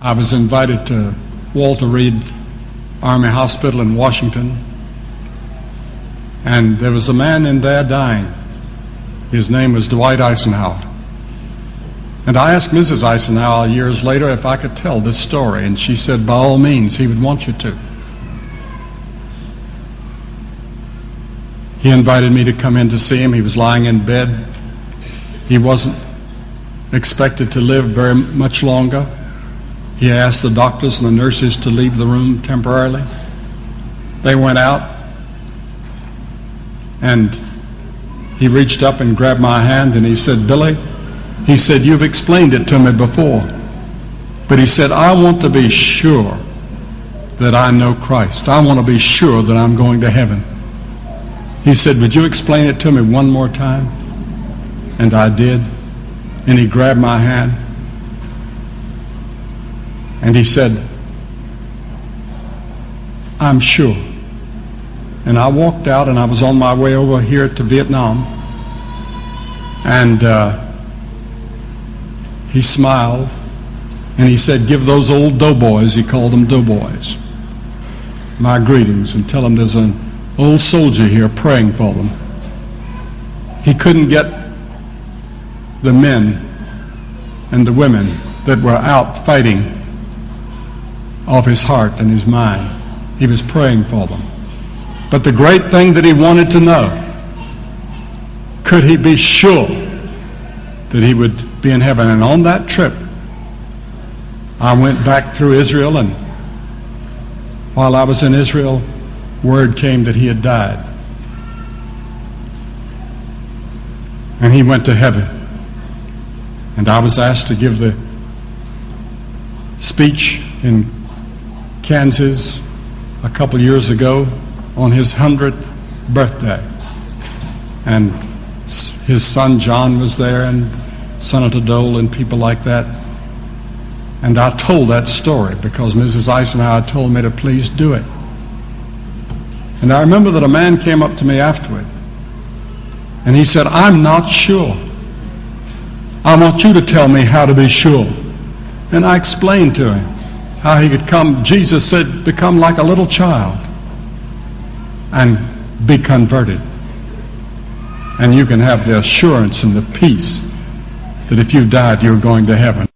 I was invited to Walter Reed Army Hospital in Washington, and there was a man in there dying. His name was Dwight Eisenhower. And I asked Mrs. Eisenhower years later if I could tell this story, and she said, by all means, he would want you to. He invited me to come in to see him. He was lying in bed. He wasn't expected to live very much longer. He asked the doctors and the nurses to leave the room temporarily. They went out, and he reached up and grabbed my hand, and he said, Billy, he said, you've explained it to me before, but he said, I want to be sure that I know Christ. I want to be sure that I'm going to heaven. He said, would you explain it to me one more time? And I did. And he grabbed my hand. And he said, I'm sure. And I walked out, and I was on my way over here to Vietnam. And he smiled, and he said, give those old doughboys, he called them doughboys, my greetings, and tell them there's an old soldier here praying for them. He couldn't get the men and the women that were out fighting off his heart and his mind. He was praying for them. But the great thing that he wanted to know, could he be sure that he would be in heaven? And on that trip, I went back through Israel, and while I was in Israel, word came that he had died. And he went to heaven. And I was asked to give the speech in Kansas a couple years ago on his 100th birthday. And his son John was there, and Senator Dole, and people like that. And I told that story because Mrs. Eisenhower told me to please do it. And I remember that a man came up to me afterward, and he said, I'm not sure. I want you to tell me how to be sure. And I explained to him how he could come, Jesus said, become like a little child and be converted. And you can have the assurance and the peace that if you died, you're going to heaven.